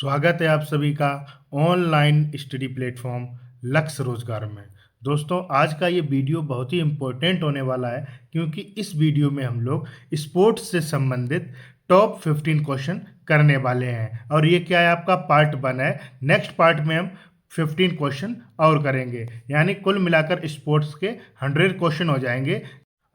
स्वागत है आप सभी का ऑनलाइन स्टडी प्लेटफॉर्म लक्ष्य रोजगार में। दोस्तों, आज का ये वीडियो बहुत ही इम्पोर्टेंट होने वाला है क्योंकि इस वीडियो में हम लोग स्पोर्ट्स से संबंधित टॉप 15 क्वेश्चन करने वाले हैं और ये क्या है, आपका पार्ट 1 है। नेक्स्ट पार्ट में हम 15 क्वेश्चन और करेंगे, यानी कुल मिलाकर स्पोर्ट्स के 100 क्वेश्चन हो जाएंगे।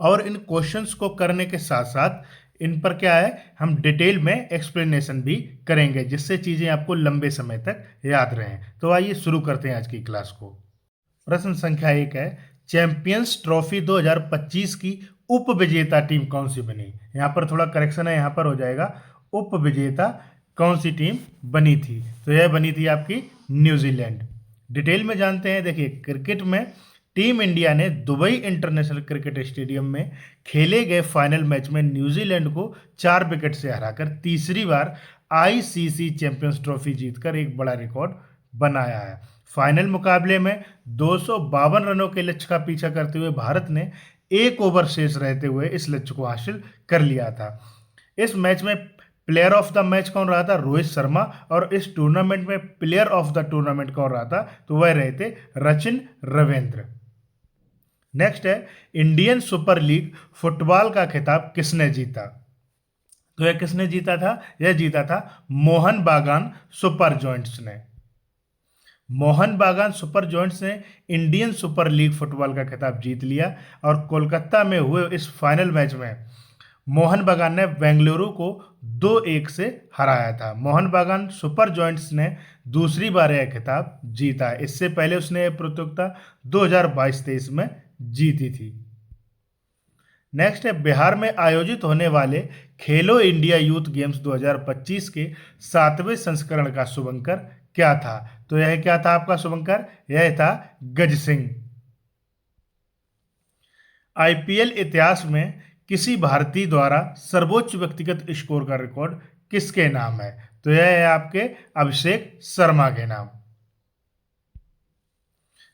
और इन क्वेश्चंस को करने के साथ साथ इन पर क्या है, हम डिटेल में एक्सप्लेनेशन भी करेंगे जिससे चीज़ें आपको लंबे समय तक याद रहें। तो आइए शुरू करते हैं आज की क्लास को। प्रश्न संख्या 1 है, चैंपियंस ट्रॉफी 2025 की उप विजेता टीम कौन सी बनी। यहाँ पर थोड़ा करेक्शन है, यहाँ पर हो जाएगा उप विजेता कौन सी टीम बनी थी। तो यह बनी थी आपकी न्यूजीलैंड। डिटेल में जानते हैं। देखिए, क्रिकेट में टीम इंडिया ने दुबई इंटरनेशनल क्रिकेट स्टेडियम में खेले गए फाइनल मैच में न्यूजीलैंड को 4 विकेट से हराकर तीसरी बार आईसीसी चैंपियंस ट्रॉफी जीतकर एक बड़ा रिकॉर्ड बनाया है। फाइनल मुकाबले में 252 रनों के लक्ष्य का पीछा करते हुए भारत ने 1 ओवर शेष रहते हुए इस लक्ष्य को हासिल कर लिया था। इस मैच में प्लेयर ऑफ द मैच कौन रहा था? रोहित शर्मा। और इस टूर्नामेंट में प्लेयर ऑफ द टूर्नामेंट कौन रहा था? तो वह रहे थे सचिन रविंद्र। नेक्स्ट है, इंडियन सुपर लीग फुटबॉल का खिताब किसने जीता? तो यह किसने जीता था? यह जीता था मोहन बागान सुपर जॉइंट्स ने। मोहन बागान सुपर जॉइंट्स ने इंडियन सुपर लीग फुटबॉल का खिताब जीत लिया और कोलकाता में हुए इस फाइनल मैच में मोहन बागान ने बेंगलुरु को 2-1 से हराया था। मोहन बागान सुपर जॉइंट्स ने दूसरी बार यह खिताब जीता। इससे पहले उसने यह प्रतियोगिता 2022-23 में जीती थी। नेक्स्ट है, बिहार में आयोजित होने वाले खेलो इंडिया यूथ गेम्स 2025 के 7वें संस्करण का शुभंकर क्या था? तो यह क्या था आपका शुभंकर? यह था गज सिंह। आईपीएल इतिहास में किसी भारतीय द्वारा सर्वोच्च व्यक्तिगत स्कोर का रिकॉर्ड किसके नाम है? तो यह है आपके अभिषेक शर्मा के नाम।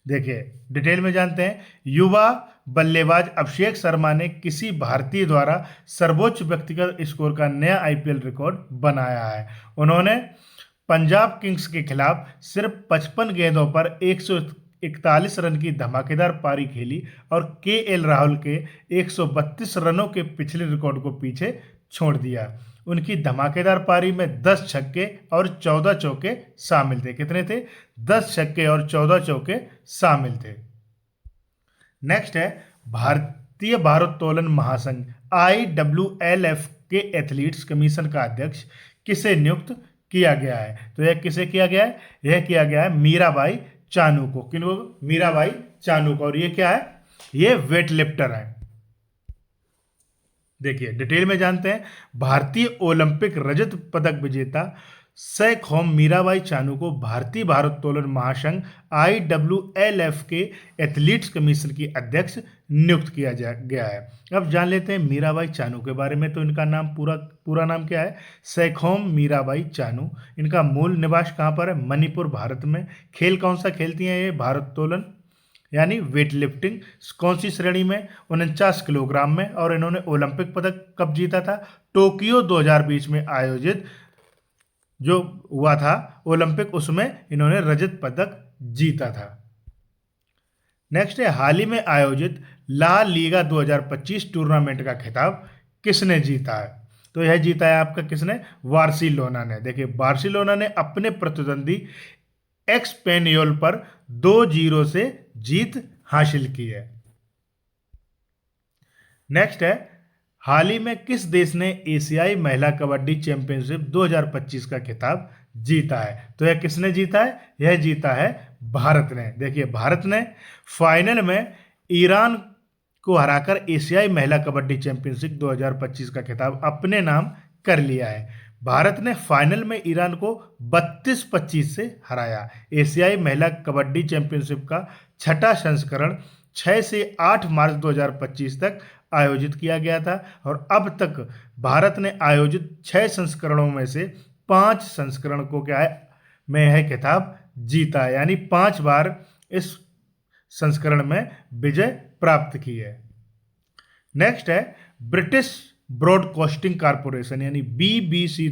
देखिए, डिटेल में जानते हैं। युवा बल्लेबाज अभिषेक शर्मा ने किसी भारतीय द्वारा सर्वोच्च व्यक्तिगत स्कोर का नया आईपीएल रिकॉर्ड बनाया है। उन्होंने पंजाब किंग्स के खिलाफ सिर्फ 55 गेंदों पर 141 रन की धमाकेदार पारी खेली और केएल राहुल के 132 रनों के पिछले रिकॉर्ड को पीछे छोड़ दिया। उनकी धमाकेदार पारी में 10 छक्के और 14 चौके शामिल थे। कितने थे? 10 छक्के और 14 चौके शामिल थे। नेक्स्ट है, भारतीय भारोत्तोलन महासंघ IWLF के एथलीट्स कमीशन का अध्यक्ष किसे नियुक्त किया गया है? तो यह किसे किया गया है? यह किया गया है मीराबाई चानू को। किनको? मीराबाई चानू को। और ये क्या है? ये वेट लिफ्टर है। देखिए, डिटेल में जानते हैं। भारतीय ओलंपिक रजत पदक विजेता सैखोम मीराबाई चानू को भारतीय भारोत्तोलन महासंघ IWLF के एथलीट्स कमीशन की अध्यक्ष नियुक्त किया गया है। अब जान लेते हैं मीराबाई चानू के बारे में। तो इनका नाम पूरा नाम क्या है? सैखोम मीराबाई चानू। इनका मूल निवास कहाँ पर है? मणिपुर, भारत में। खेल कौन सा खेलती हैं ये? भारोत्तोलन यानी वेट लिफ्टिंग। कौन सी श्रेणी में? 49 किलोग्राम में। और इन्होंने ओलंपिक पदक कब जीता था? टोक्यो 2020 में आयोजित जो हुआ था ओलंपिक, उसमें इन्होंने रजत पदक जीता था। नेक्स्ट है, हाल ही में आयोजित ला लीगा 2025 टूर्नामेंट का खिताब किसने जीता है? तो यह जीता है आपका किसने? बार्सिलोना ने। देखिए, बार्सिलोना ने अपने प्रतिद्वंदी एक्सपेनियोल पर 2-0 से जीत हासिल की है। नेक्स्ट है, हाल ही में किस देश ने एशियाई महिला कबड्डी चैंपियनशिप 2025 का खिताब जीता है? तो यह किसने जीता है? यह जीता है भारत ने। देखिए, भारत ने फाइनल में ईरान को हराकर एशियाई महिला कबड्डी चैंपियनशिप 2025 का खिताब अपने नाम कर लिया है। भारत ने फाइनल में ईरान को 32-25 से हराया। एशियाई महिला कबड्डी चैंपियनशिप का 6ठा संस्करण 6 से 8 मार्च 2025 तक आयोजित किया गया था और अब तक भारत ने आयोजित 6 संस्करणों में से 5 संस्करण को क्या है में यह खिताब जीता है, यानी 5 बार इस संस्करण में विजय प्राप्त की है। नेक्स्ट है, ब्रिटिश ब्रॉडकास्टिंग कॉरपोरेशन यानी BBC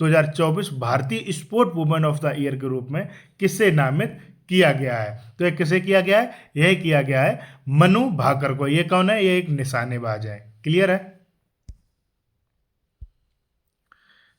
2024 भारतीय sport women of the year के रूप में किससे नामित किया गया है? तो ये किसे किया गया है? यह किया गया है मनु भाकर को। ये कौन है? ये एक निशानेबाज है। क्लियर है?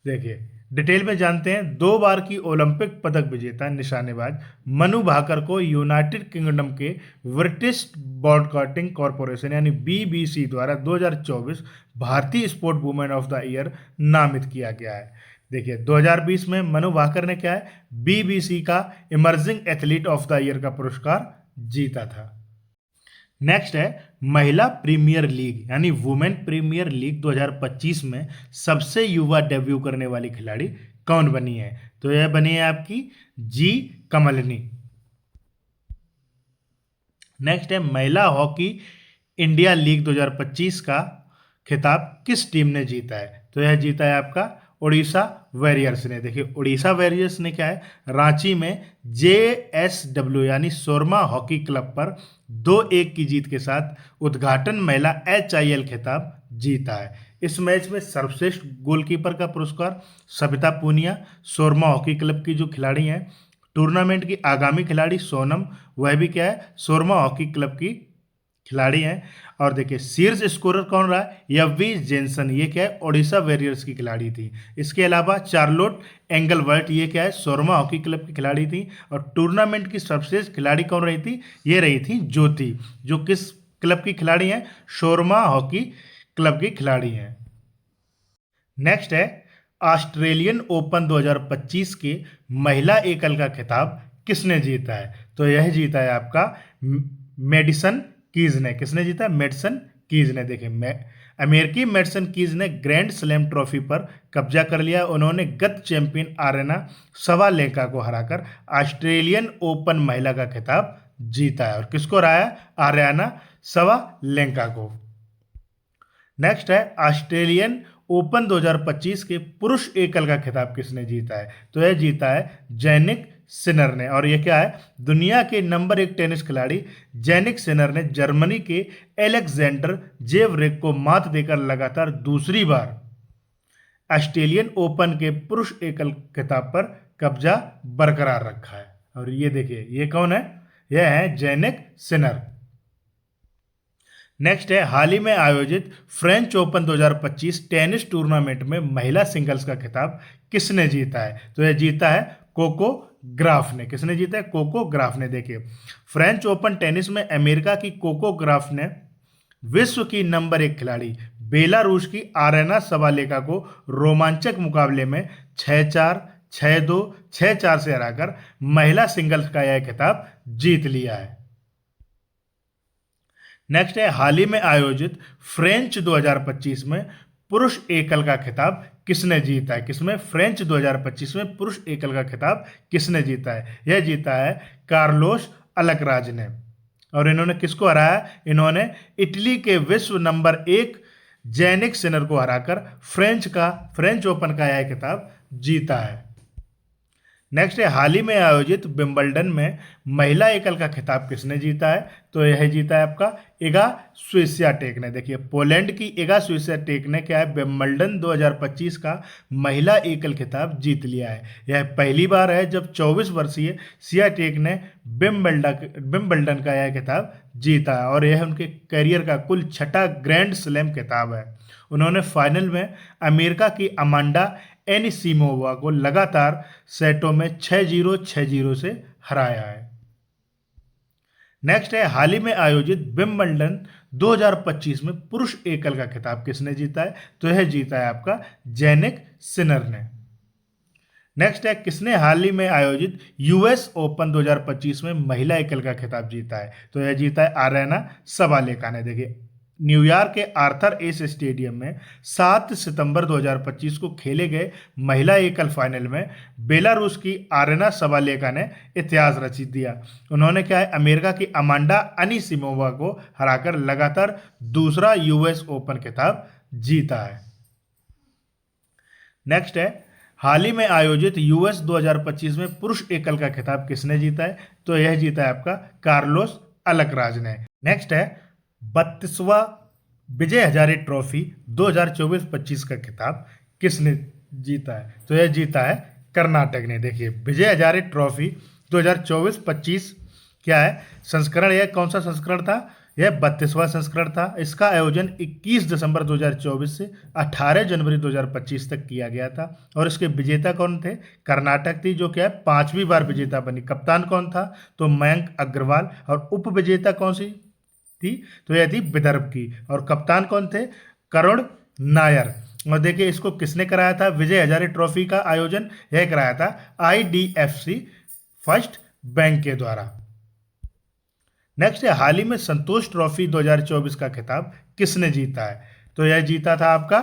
देखिए डिटेल में जानते हैं। 2 बार की ओलंपिक पदक विजेता निशानेबाज मनु भाकर को यूनाइटेड किंगडम के ब्रिटिश ब्रॉडकास्टिंग कॉरपोरेशन यानी बीबीसी द्वारा 2024 भारतीय sport women of the year नामित किया गया है। देखिए 2020 में मनु भाकर ने क्या है, बीबीसी का emerging athlete of the year का पुरस्कार जीता था। नेक्स्ट है महिला प्रीमियर लीग यानी वुमेन प्रीमियर लीग 2025 में सबसे युवा डेब्यू करने वाली खिलाड़ी कौन बनी है? तो यह बनी है आपकी जी कमलनी। नेक्स्ट है महिला हॉकी इंडिया लीग 2025 का खिताब किस टीम ने जीता है? तो यह जीता है आपका उड़ीसा वॉरियर्स ने। देखिए उड़ीसा वॉरियर्स ने क्या है, रांची में JSW यानी सोरमा हॉकी क्लब पर 2-1 की जीत के साथ उद्घाटन महिला HIL खिताब जीता है। इस मैच में सर्वश्रेष्ठ गोलकीपर का पुरस्कार सविता पूनिया सोरमा हॉकी क्लब की जो खिलाड़ी हैं। टूर्नामेंट की आगामी खिलाड़ी सोनम, वह भी क्या है, सोरमा हॉकी क्लब की खिलाड़ी हैं। और देखिए शीर्ष स्कोरर कौन रहा है? यव्वी जेनसन, ये क्या है, ओडिशा वॉरियर्स की खिलाड़ी थी। इसके अलावा चार्लोट एंगलवर्ट, ये क्या है, सोरमा हॉकी क्लब की खिलाड़ी थी। और टूर्नामेंट की सर्वश्रेष्ठ खिलाड़ी कौन रही थी? ये रही थी ज्योति, जो किस क्लब की खिलाड़ी हैं? सोरमा हॉकी क्लब की खिलाड़ी हैं। नेक्स्ट है ऑस्ट्रेलियन ओपन 2025 के महिला एकल का खिताब किसने जीता है? तो यह जीता है आपका मेडिसन कीज ने। किसने जीता? मेडिसन कीज ने। देखिए अमेरिकी मेडिसन कीज ने ग्रैंड स्लैम ट्रॉफी पर कब्जा कर लिया। उन्होंने गत चैंपियन आर्याना सवालेंका को हराकर ऑस्ट्रेलियन ओपन महिला का खिताब जीता है। और किसको हराया? आर्याना सवालेंका को। नेक्स्ट है ऑस्ट्रेलियन ओपन 2025 के पुरुष एकल का खिताब किसने जीता है? तो यह जीता है जैनिक सिनर ने। और ये क्या है? दुनिया के नंबर 1 टेनिस खिलाड़ी जैनिक सिनर ने जर्मनी के एलेक्जेंडर जेवरेव को मात देकर लगातार दूसरी बार ऑस्ट्रेलियन ओपन के पुरुष एकल खिताब पर कब्जा बरकरार रखा है। और ये देखिए ये कौन है? यह है जैनिक सिनर। नेक्स्ट है हाल ही में आयोजित फ्रेंच ओपन 2025 टेनिस टूर्नामेंट में महिला सिंगल्स का खिताब किसने जीता है? तो यह जीता है कोको ग्राफ ने। किसने जीता है? कोको ग्राफ ने। देखिए फ्रेंच ओपन टेनिस में अमेरिका की कोको ग्राफ ने विश्व की नंबर 1 खिलाड़ी बेलारूस की आरेना सवालेका को रोमांचक मुकाबले में 6-4, 6-2, 6-4 से हराकर महिला सिंगल्स का यह खिताब जीत लिया है। नेक्स्ट है हाल ही में आयोजित फ्रेंच 2025 में पुरुष एकल का खिताब किसने जीता है? किसमें? फ्रेंच 2025 में पुरुष एकल का खिताब किसने जीता है? यह जीता है कार्लोस अलकराज ने। और इन्होंने किसको हराया? इन्होंने इटली के विश्व नंबर 1 जैनिक सिनर को हराकर फ्रेंच ओपन का यह खिताब जीता है। नेक्स्ट है हाल ही में आयोजित विंबलडन में महिला एकल का खिताब किसने जीता है? तो यह जीता है आपका इगा स्वियाटेक ने। देखिए पोलैंड की इगा स्वियाटेक ने क्या है, विंबलडन 2025 का महिला एकल खिताब जीत लिया है। यह पहली बार है जब 24 वर्षीय स्वियाटेक ने विंबलडन का यह खिताब जीता है। और यह उनके करियर का कुल 6ठा ग्रैंड स्लैम खिताब है। उन्होंने फाइनल में अमेरिका की अमांडा एनिसिमोवा को लगातार सेटों में 6-0, 6-0 से हराया है। नेक्स्ट है हाल ही में आयोजित विंबलडन 2025 में पुरुष एकल का खिताब किसने जीता है? तो यह जीता है आपका जैनिक सिनर ने। नेक्स्ट है किसने हाल ही में आयोजित US ओपन 2025 में महिला एकल का खिताब जीता है? तो यह जीता है आर्याना सवालेका ने। देखिए न्यूयॉर्क के आर्थर एस स्टेडियम में 7 सितंबर 2025 को खेले गए महिला एकल फाइनल में बेलारूस की आरेना सवालेका ने इतिहास रच दिया। उन्होंने क्या है, अमेरिका की अमांडा अनिसिमोवा को हराकर लगातार दूसरा US ओपन खिताब जीता है। नेक्स्ट है हाल ही में आयोजित US 2025 में पुरुष एकल का खिताब किसने जीता है? तो यह जीता है आपका कार्लोस अलकराज ने। नेक्स्ट है 32वां विजय हजारे ट्रॉफी 2024-25 का खिताब किसने जीता है? तो यह जीता है कर्नाटक ने। देखिए विजय हजारे ट्रॉफी 2024-25 क्या है संस्करण, यह कौन सा संस्करण था? यह 32वां संस्करण था। इसका आयोजन 21 दिसंबर 2024 से 18 जनवरी 2025 तक किया गया था। और इसके विजेता कौन थे? कर्नाटक थी, जो क्या है 5वीं बार विजेता बनी। कप्तान कौन था? तो मयंक अग्रवाल। और उप विजेता कौन सी थी? तो यह थी विदर्भ की। और कप्तान कौन थे? करुण नायर। और देखिए इसको किसने कराया था? विजय हजारे ट्रॉफी का आयोजन यह कराया था IDFC फर्स्ट बैंक के द्वारा। नेक्स्ट है, हाल ही में संतोष ट्रॉफी 2024 का खिताब किसने जीता है? तो यह जीता था आपका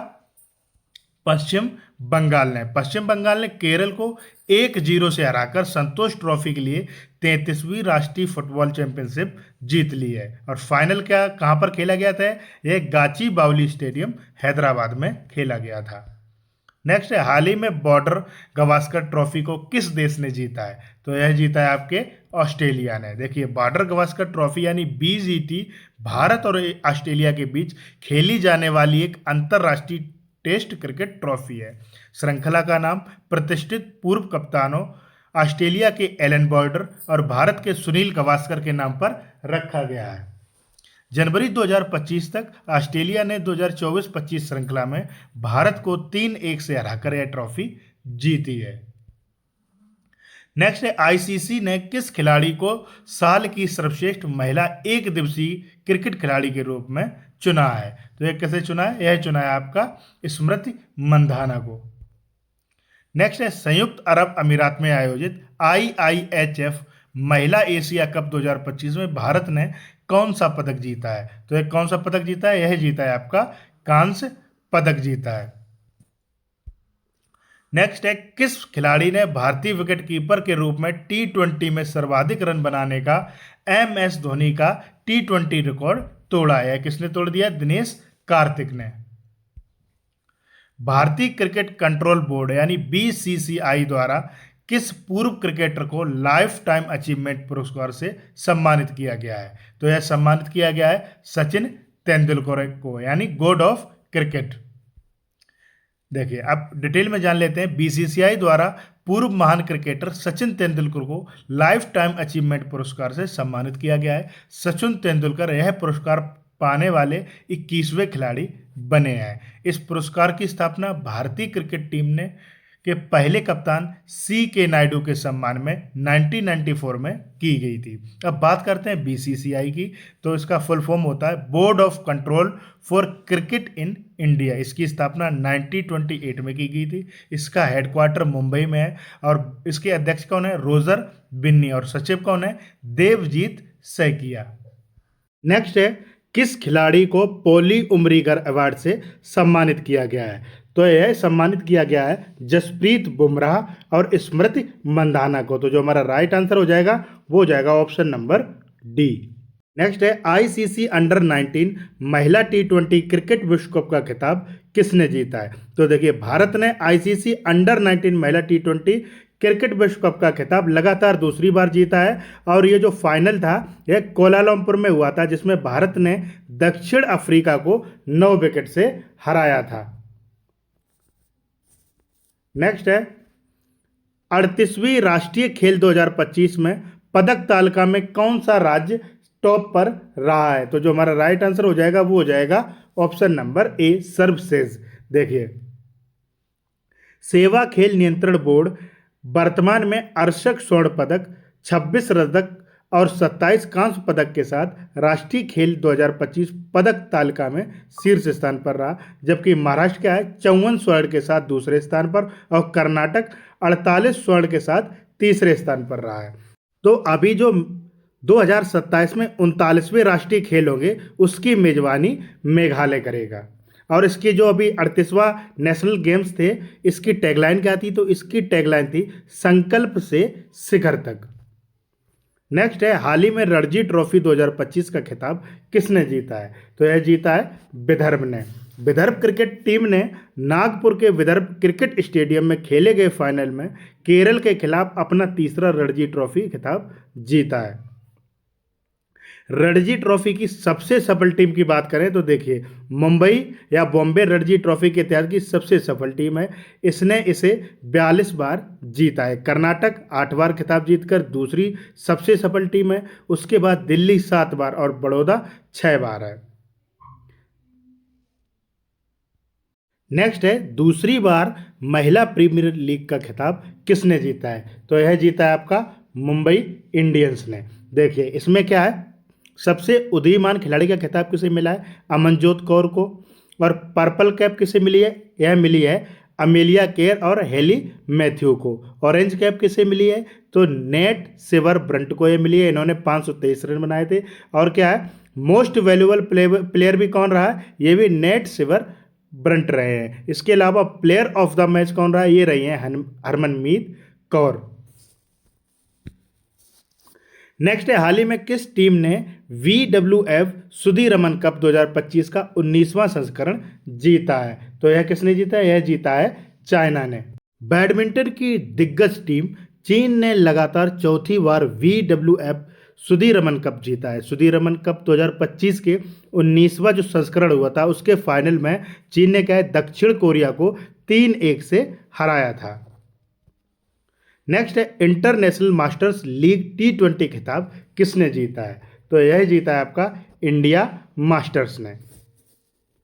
पश्चिम बंगाल ने। पश्चिम बंगाल ने केरल को 1-0 से हराकर संतोष ट्रॉफी के लिए 33वीं राष्ट्रीय फुटबॉल चैंपियनशिप जीत ली है। और फाइनल क्या कहां पर खेला गया था? यह गाची बावली स्टेडियम हैदराबाद में खेला गया था। नेक्स्ट है, हाल ही में बॉर्डर गवास्कर ट्रॉफी को किस देश ने जीता है? तो यह जीता है आपके ऑस्ट्रेलिया ने। देखिए बॉर्डर गवास्कर ट्रॉफी यानी BGT भारत और ऑस्ट्रेलिया के बीच खेली जाने वाली एक अंतर्राष्ट्रीय टेस्ट क्रिकेट ट्रॉफी है। श्रृंखला का नाम प्रतिष्ठित पूर्व कप्तानों ऑस्ट्रेलिया के एलन बॉर्डर और भारत के सुनील गवास्कर के नाम पर रखा गया है। जनवरी 2025 तक ऑस्ट्रेलिया ने 2024-25 श्रृंखला में भारत को 3-1 से हराकर यह ट्रॉफी जीती है। नेक्स्ट है, ICC ने किस खिलाड़ी को साल की सर्वश्रेष्ठ महिला एक दिवसीय क्रिकेट खिलाड़ी के रूप में चुना है? तो यह कैसे चुना है? यह चुना है आपका स्मृति मंधाना को। नेक्स्ट है, संयुक्त अरब अमीरात में आयोजित IIHF महिला एशिया कप 2025 में भारत ने कौन सा पदक जीता है? तो यह कौन सा पदक जीता है? यह जीता है आपका कांस्य पदक जीता है। नेक्स्ट है, किस खिलाड़ी ने भारतीय विकेटकीपर के रूप में T20 में सर्वाधिक रन बनाने का MS धोनी का T20 रिकॉर्ड तोड़ा है? किसने तोड़ दिया? दिनेश कार्तिक ने। भारतीय क्रिकेट कंट्रोल बोर्ड यानी BCCI द्वारा किस पूर्व क्रिकेटर को लाइफ टाइम अचीवमेंट पुरस्कार से सम्मानित किया गया है? तो यह सम्मानित किया गया है सचिन तेंदुलकर को, यानी गॉड ऑफ क्रिकेट। देखिए अब डिटेल में जान लेते हैं। BCCI द्वारा पूर्व महान क्रिकेटर सचिन तेंदुलकर को लाइफ टाइम अचीवमेंट पुरस्कार से सम्मानित किया गया है। सचिन तेंदुलकर यह पुरस्कार पाने वाले 21वें खिलाड़ी बने हैं। इस पुरस्कार की स्थापना भारतीय क्रिकेट टीम ने के पहले कप्तान CK नायडू के सम्मान में 1994 में की गई थी। अब बात करते हैं BCCI की। तो इसका फुल फॉर्म होता है board of control for cricket in India. इसकी स्थापना 1928 में की गई थी। इसका हेडक्वार्टर मुंबई में है। और इसके अध्यक्ष कौन है? रोजर बिन्नी। और सचिव कौन है? देवजीत सैकिया। नेक्स्ट है, किस खिलाड़ी को पॉली उमरीगर अवार्ड से सम्मानित किया गया है? तो यह सम्मानित किया गया है जसप्रीत बुमराह और स्मृति मंधाना को। तो जो हमारा राइट आंसर हो जाएगा वो हो जाएगा ऑप्शन नंबर D। नेक्स्ट है, ICC अंडर 19 महिला T20 क्रिकेट विश्व कप का खिताब किसने जीता है? तो देखिए भारत ने ICC अंडर 19 महिला T20 क्रिकेट विश्व कप का खिताब लगातार दूसरी बार जीता है। और ये जो फाइनल था यह कोलालमपुर में हुआ था, जिसमें भारत ने दक्षिण अफ्रीका को 9 विकेट से हराया था। नेक्स्ट है, 38वीं राष्ट्रीय खेल 2025 में पदक तालिका में कौन सा राज्य टॉप पर रहा है? तो जो हमारा राइट आंसर हो जाएगा वो हो जाएगा ऑप्शन नंबर A सर्वसेज। देखिए सेवा खेल नियंत्रण बोर्ड वर्तमान में 68 स्वर्ण पदक, 26 रजत और 27 कांस्य पदक के साथ राष्ट्रीय खेल 2025 पदक तालिका में शीर्ष स्थान पर रहा। जबकि महाराष्ट्र क्या है 54 स्वर्ण के साथ दूसरे स्थान पर और कर्नाटक 48 स्वर्ण के साथ तीसरे स्थान पर रहा है। तो अभी जो 2027 में 39वें राष्ट्रीय खेल होंगे उसकी मेजबानी मेघालय करेगा। और इसके जो अभी 38वां नेशनल गेम्स थे इसकी टैगलाइन क्या थी? तो इसकी टैगलाइन थी संकल्प से शिखर तक। नेक्स्ट है, हाल ही में रणजी ट्रॉफी 2025 का खिताब किसने जीता है? तो यह जीता है विदर्भ ने। विदर्भ क्रिकेट टीम ने नागपुर के विदर्भ क्रिकेट स्टेडियम में खेले गए फाइनल में केरल के खिलाफ अपना तीसरा रणजी ट्रॉफी खिताब जीता है। रणजी ट्रॉफी की सबसे सफल टीम की बात करें तो देखिए, मुंबई या बॉम्बे रणजी ट्रॉफी के इतिहास की सबसे सफल टीम है। इसने इसे 42 बार जीता है। कर्नाटक 8 बार खिताब जीतकर दूसरी सबसे सफल टीम है। उसके बाद दिल्ली 7 बार और बड़ौदा 6 बार है। नेक्स्ट है, दूसरी बार महिला प्रीमियर लीग का खिताब किसने जीता है? तो यह जीता है आपका मुंबई इंडियंस ने। देखिए इसमें क्या है, सबसे उदीयमान खिलाड़ी का खिताब किसे मिला है? अमनजोत कौर को। और पर्पल कैप किसे मिली है? यह मिली है अमेलिया केयर और हेली मैथ्यू को। ऑरेंज कैप किसे मिली है? तो नेट सिवर ब्रंट को यह मिली है। इन्होंने 523 रन बनाए थे। और क्या है, मोस्ट वैल्यूएबल प्लेयर भी कौन रहा है? ये भी नेट सिवर ब्रंट रहे हैं। इसके अलावा प्लेयर ऑफ द मैच कौन रहा है? ये रही हैं हरमनमीत कौर। नेक्स्ट है, हाल ही में किस टीम ने VWF सुधीर रमन कप 2025 का 19वां संस्करण जीता है? तो यह किसने जीता है? यह जीता है चाइना ने। बैडमिंटन की दिग्गज टीम चीन ने लगातार चौथी बार VWF सुधीर रमन कप जीता है। सुधीर रमन कप 2025 के 19वां जो संस्करण हुआ था, उसके फाइनल में चीन ने क्या है, दक्षिण कोरिया को 3-1 से हराया था। नेक्स्ट है, इंटरनेशनल मास्टर्स लीग T20 खिताब किसने जीता है? तो यह जीता है आपका इंडिया मास्टर्स ने।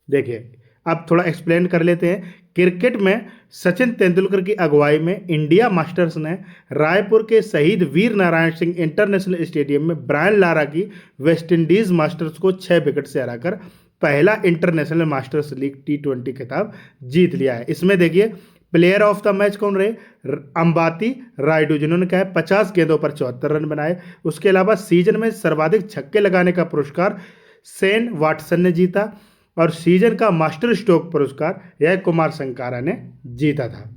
देखिए अब थोड़ा एक्सप्लेन कर लेते हैं। क्रिकेट में सचिन तेंदुलकर की अगुवाई में इंडिया मास्टर्स ने रायपुर के शहीद वीर नारायण सिंह इंटरनेशनल स्टेडियम में ब्रायन लारा की वेस्टइंडीज मास्टर्स को 6 विकेट से हराकर पहला इंटरनेशनल मास्टर्स लीग T20 खिताब जीत लिया है। इसमें देखिए प्लेयर ऑफ द मैच कौन रहे? अंबाती रायडू, जिन्होंने क्या है 50 गेंदों पर 74 रन बनाए। उसके अलावा सीजन में सर्वाधिक छक्के लगाने का पुरस्कार सेन वाटसन ने जीता। और सीजन का मास्टर स्ट्रोक पुरस्कार यह कुमार संकारा ने जीता था।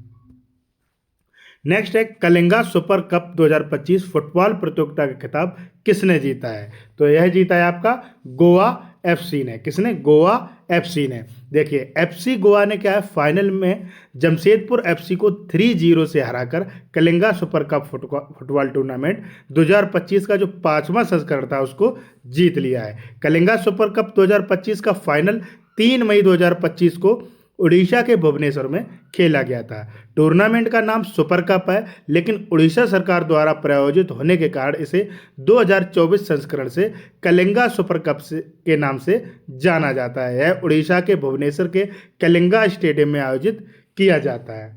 नेक्स्ट है, कलिंगा सुपर कप 2025 फुटबॉल प्रतियोगिता का खिताब किसने जीता है? तो यह जीता है आपका गोवा FC ने। किसने? गोवा FC ने। देखिए FC गोवा ने क्या है, फाइनल में जमशेदपुर FC को 3-0 से हराकर Kalinga super cup football tournament 2025 का जो 5वां संस्करण था उसको जीत लिया है। कलिंगा सुपर कप 2025 का फाइनल 3 मई 2025 को उड़ीसा के भुवनेश्वर में खेला गया था। टूर्नामेंट का नाम सुपर कप है, लेकिन उड़ीसा सरकार द्वारा प्रायोजित होने के कारण इसे 2024 संस्करण से कलिंगा सुपर कप के नाम से जाना जाता है। यह उड़ीसा के भुवनेश्वर के कलिंगा स्टेडियम में आयोजित किया जाता है।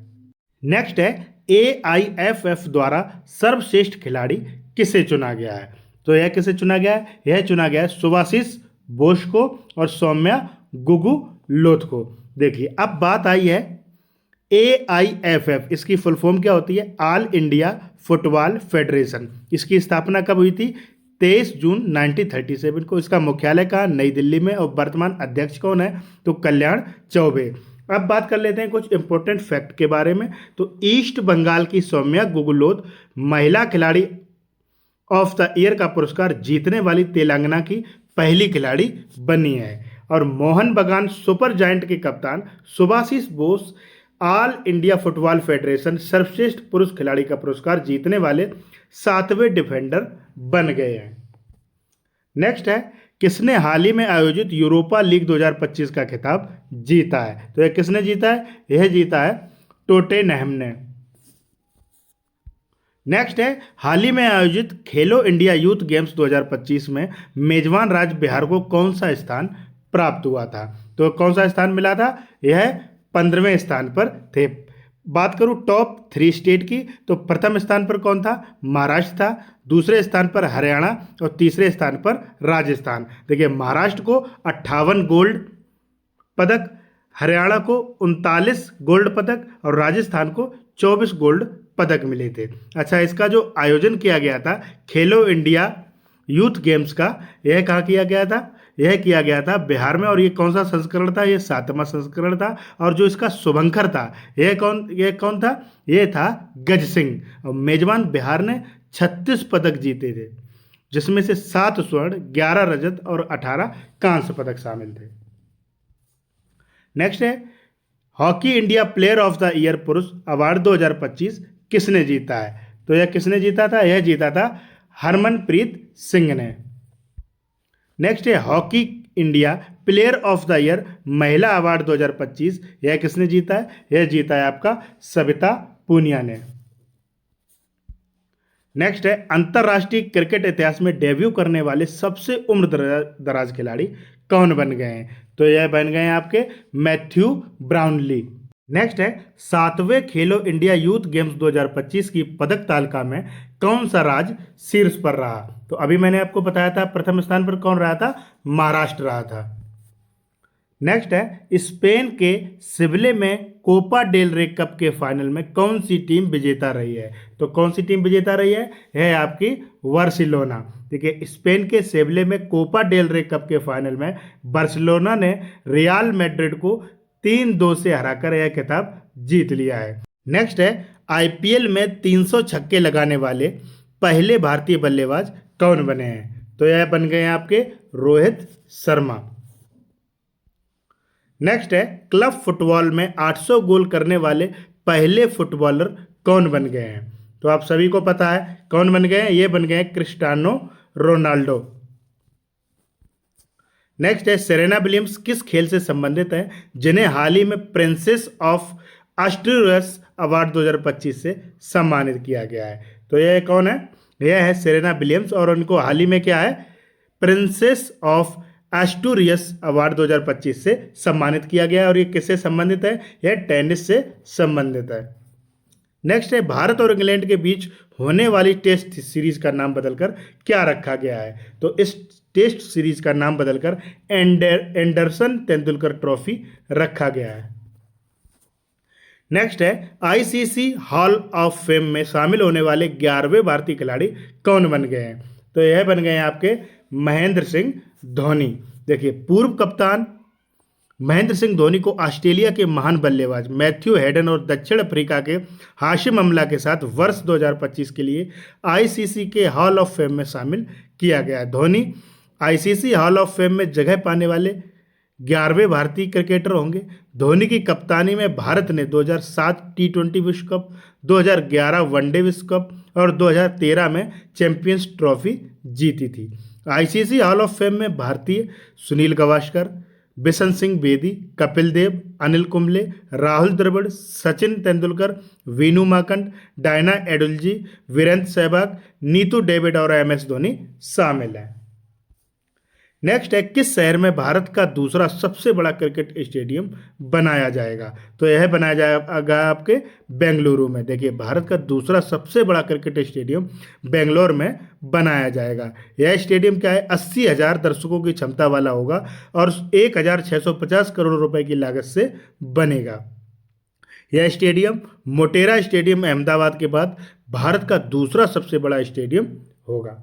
नेक्स्ट है, AIFF द्वारा सर्वश्रेष्ठ खिलाड़ी किसे चुना गया है? तो यह किसे चुना गया है? यह चुना गया है सुभाशिष बोस को और सौम्या गुगुलोथ को। देखिए अब बात आई है AIFF, इसकी फुल फॉर्म क्या होती है? All India Football federation. इसकी स्थापना कब हुई थी? 23 जून 1937 को। इसका मुख्यालय कहाँ? नई दिल्ली में। और वर्तमान अध्यक्ष कौन है? तो कल्याण चौबे। अब बात कर लेते हैं कुछ इंपॉर्टेंट फैक्ट के बारे में। तो ईस्ट बंगाल की सौम्या गुगुलोथ महिला खिलाड़ी ऑफ द ईयर का पुरस्कार जीतने वाली तेलंगाना की पहली खिलाड़ी बनी है। और मोहन बगान सुपर जायंट के कप्तान Subhashish Bose All India Football Federation सर्वश्रेष्ठ पुरुष खिलाड़ी का पुरस्कार जीतने वाले 7वें डिफेंडर बन गए हैं। नेक्स्ट है, किसने हाल ही में आयोजित यूरोपा लीग 2025 का खिताब जीता है? तो यह किसने जीता है? यह जीता है टोटेनहम ने। नेक्स्ट है, हाल ही में आयोजित खेलो इंडिया यूथ गेम्स 2025 में मेजबान राज्य बिहार को कौन सा स्थान प्राप्त हुआ था? तो कौन सा स्थान मिला था? यह 15वें स्थान पर थे। बात करूं टॉप 3 स्टेट की, तो प्रथम स्थान पर कौन था? महाराष्ट्र था। दूसरे स्थान पर हरियाणा और तीसरे स्थान पर राजस्थान। देखिए महाराष्ट्र को 58 गोल्ड पदक, हरियाणा को 39 गोल्ड पदक और राजस्थान को 24 गोल्ड पदक मिले थे। अच्छा, इसका जो आयोजन किया गया था खेलो इंडिया यूथ गेम्स का, यह कहाँ किया गया था? यह किया गया था बिहार में। और ये कौन सा संस्करण था? ये 7वां संस्करण था। और जो इसका शुभंकर था, यह कौन था? यह था गज सिंह। और मेजबान बिहार ने 36 पदक जीते थे, जिसमें से 7 स्वर्ण, 11 रजत और 18 कांस्य पदक शामिल थे। नेक्स्ट है, hockey India player of the year पुरुष अवार्ड 2025 किसने जीता है? तो यह किसने जीता था? यह जीता था हरमनप्रीत सिंह ने। नेक्स्ट है hockey India player of the year महिला अवार्ड 2025। यह किसने जीता है? यह जीता है आपका सविता पूनिया ने। नेक्स्ट है अंतर्राष्ट्रीय क्रिकेट इतिहास में डेब्यू करने वाले सबसे उम्र दराज खिलाड़ी कौन बन गए हैं? तो यह बन गए हैं आपके मैथ्यू ब्राउनली। नेक्स्ट है 7वें खेलो इंडिया यूथ गेम्स 2025 की पदक तालिका में कौन सा राज्य शीर्ष पर रहा? तो अभी मैंने आपको बताया था प्रथम स्थान पर कौन रहा था? महाराष्ट्र रहा था। नेक्स्ट है स्पेन के सिवले में कोपा डेल रे कप के फाइनल में कौन सी टीम विजेता रही है? तो कौन सी टीम विजेता रही है? यह आपकी बार्सिलोना। देखिए स्पेन के सेवले में कोपा डेल रे कप के फाइनल में बार्सिलोना ने रियल मैड्रिड को 3-2 से हराकर यह खिताब जीत लिया है। नेक्स्ट है आईपीएल में 300 छक्के लगाने वाले पहले भारतीय बल्लेबाज कौन बने हैं? तो यह बन गए हैं आपके रोहित शर्मा। नेक्स्ट है क्लब फुटबॉल में 800 गोल करने वाले पहले फुटबॉलर कौन बन गए हैं? तो आप सभी को पता है कौन बन गए हैं? ये बन गए हैं क्रिस्टियानो रोनाल्डो। नेक्स्ट है सेरेना विलियम्स किस खेल से संबंधित है जिन्हें हाल ही में प्रिंसेस ऑफ एस्टूरियस अवार्ड 2025 से सम्मानित किया गया है? तो यह कौन है? यह है सेरेना विलियम्स और उनको हाल ही में क्या है? प्रिंसेस ऑफ एस्टूरियस अवार्ड 2025 से सम्मानित किया गया है। और ये किससे संबंधित है? यह टेनिस से संबंधित है। नेक्स्ट है भारत और इंग्लैंड के बीच होने वाली टेस्ट सीरीज का नाम बदलकर क्या रखा गया है? तो इस टेस्ट सीरीज का नाम बदलकर एंडरसन तेंदुलकर ट्रॉफी रखा गया है। नेक्स्ट है आईसीसी हॉल ऑफ फेम में शामिल होने वाले 11वें भारतीय खिलाड़ी कौन बन गए हैं? तो यह बन गए हैं आपके महेंद्र सिंह धोनी। देखिए पूर्व कप्तान महेंद्र सिंह धोनी को ऑस्ट्रेलिया के महान बल्लेबाज मैथ्यू हेडन और दक्षिण अफ्रीका के हाशिम अमला के साथ वर्ष 2025 के लिए आईसीसी के हॉल ऑफ फेम में शामिल किया गया है। Dhoni ICC hall of fame में जगह पाने वाले 11वें भारतीय क्रिकेटर होंगे। धोनी की कप्तानी में भारत ने 2007 टी20 विश्व कप, 2011 वनडे विश्व कप और 2013 में चैंपियंस ट्रॉफी जीती थी। आईसीसी हॉल ऑफ फेम में भारतीय सुनील गावस्कर, बिशन सिंह बेदी, कपिल देव, अनिल कुंबले, राहुल द्रविड़, सचिन तेंदुलकर, वीनू माकंड, डायना एडुलजी, वीरेंद्र सहवाग, नीतू डेविड और एमएस धोनी शामिल हैं। नेक्स्ट है किस शहर में भारत का दूसरा सबसे बड़ा क्रिकेट स्टेडियम बनाया जाएगा? तो यह बनाया जाएगा आपके बेंगलुरु में। देखिए भारत का दूसरा सबसे बड़ा क्रिकेट स्टेडियम बेंगलोर में बनाया जाएगा। यह स्टेडियम क्या है? 80,000 दर्शकों की क्षमता वाला होगा और 1,650 करोड़ रुपए की लागत से बनेगा। यह स्टेडियम मोटेरा स्टेडियम अहमदाबाद के बाद भारत का दूसरा सबसे बड़ा स्टेडियम होगा।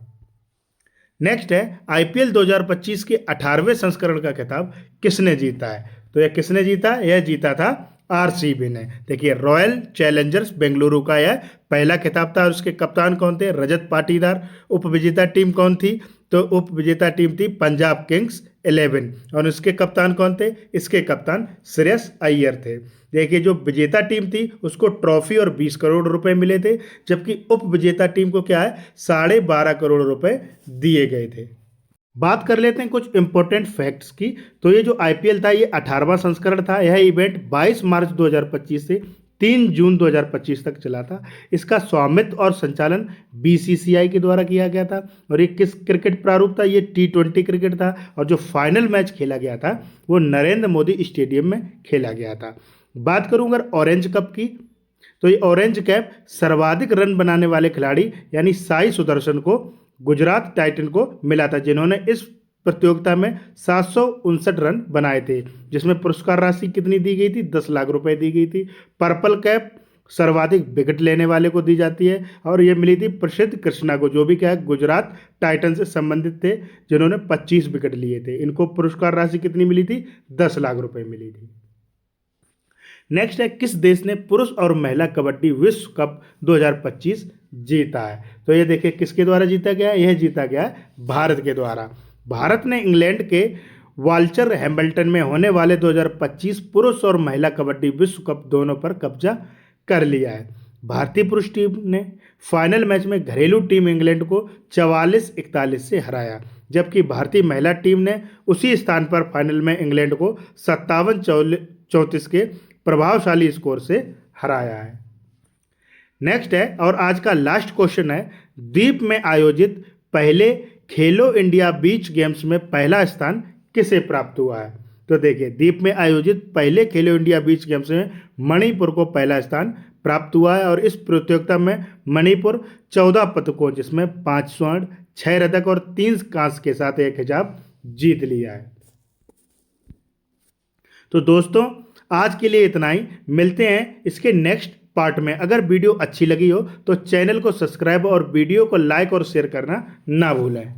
नेक्स्ट है आईपीएल 2025 के 18वें संस्करण का खिताब किसने जीता है? तो यह किसने जीता? यह जीता था आरसीबी ने। देखिए रॉयल चैलेंजर्स बेंगलुरु का यह पहला खिताब था और उसके कप्तान कौन थे? रजत पाटीदार। उपविजेता टीम कौन थी? तो उपविजेता टीम थी पंजाब किंग्स 11 और उसके कप्तान कौन थे? इसके कप्तान श्रेयस अय्यर थे। देखिए जो विजेता टीम थी उसको ट्रॉफी और 20 करोड़ रुपए मिले थे, जबकि उपविजेता टीम को क्या है 12.5 करोड़ रुपए दिए गए थे। बात कर लेते हैं कुछ इंपॉर्टेंट फैक्ट्स की। तो ये जो आईपीएल था ये 18वां संस्करण था। यह इवेंट 22 मार्च 2025 से 3 जून 2025 तक चला था। इसका स्वामित्व और संचालन बीसीसीआई के द्वारा किया गया था। और ये किस क्रिकेट प्रारूप था? ये टी20 क्रिकेट था। और जो फाइनल मैच खेला गया था वो नरेंद्र मोदी स्टेडियम में खेला गया था। बात करूं अगर ऑरेंज कप की, तो ये ऑरेंज कैप सर्वाधिक रन बनाने वाले खिलाड़ी यानी साई सुदर्शन को गुजरात टाइटन को मिला था, जिन्होंने इस प्रतियोगिता में 759 रन बनाए थे, जिसमें पुरस्कार राशि कितनी दी गई थी? 10 लाख रुपए दी गई थी। पर्पल कैप सर्वाधिक विकेट लेने वाले को दी जाती है और ये मिली थी प्रसिद्ध कृष्णा को, जो भी क्या है गुजरात टाइटन से संबंधित थे, जिन्होंने 25 विकेट लिए थे। इनको पुरस्कार राशि कितनी मिली थी? 10 लाख रुपए मिली थी। नेक्स्ट है किस देश ने पुरुष और महिला कबड्डी विश्व कप 2025 जीता है? तो ये देखिए किसके द्वारा जीता गया है? यह जीता गया है भारत के द्वारा। भारत ने इंग्लैंड के वाल्चर हैम्बल्टन में होने वाले 2025 पुरुष और महिला कबड्डी विश्व कप दोनों पर कब्जा कर लिया है। भारतीय पुरुष टीम ने फाइनल मैच में घरेलू टीम इंग्लैंड को 44-41 से हराया। जबकि भारतीय महिला टीम ने उसी स्थान पर फाइनल में इंग्लैंड को 57-34 के प्रभावशाली स्कोर से हराया है। नेक्स्ट है और आज का लास्ट क्वेश्चन है, द्वीप में आयोजित पहले खेलो इंडिया बीच गेम्स में पहला स्थान किसे प्राप्त हुआ है? तो देखिए, द्वीप में आयोजित पहले खेलो इंडिया बीच गेम्स में मणिपुर को पहला स्थान प्राप्त हुआ है और इस प्रतियोगिता में मणिपुर 14 पदकों, जिसमें 5 स्वर्ण, 6 रजत और 3 कांस्य के साथ एक खिताब जीत लिया है। तो दोस्तों, आज के लिए इतना ही। मिलते हैं इसके नेक्स्ट पार्ट में। अगर वीडियो अच्छी लगी हो तो चैनल को सब्सक्राइब और वीडियो को लाइक और शेयर करना ना भूलें।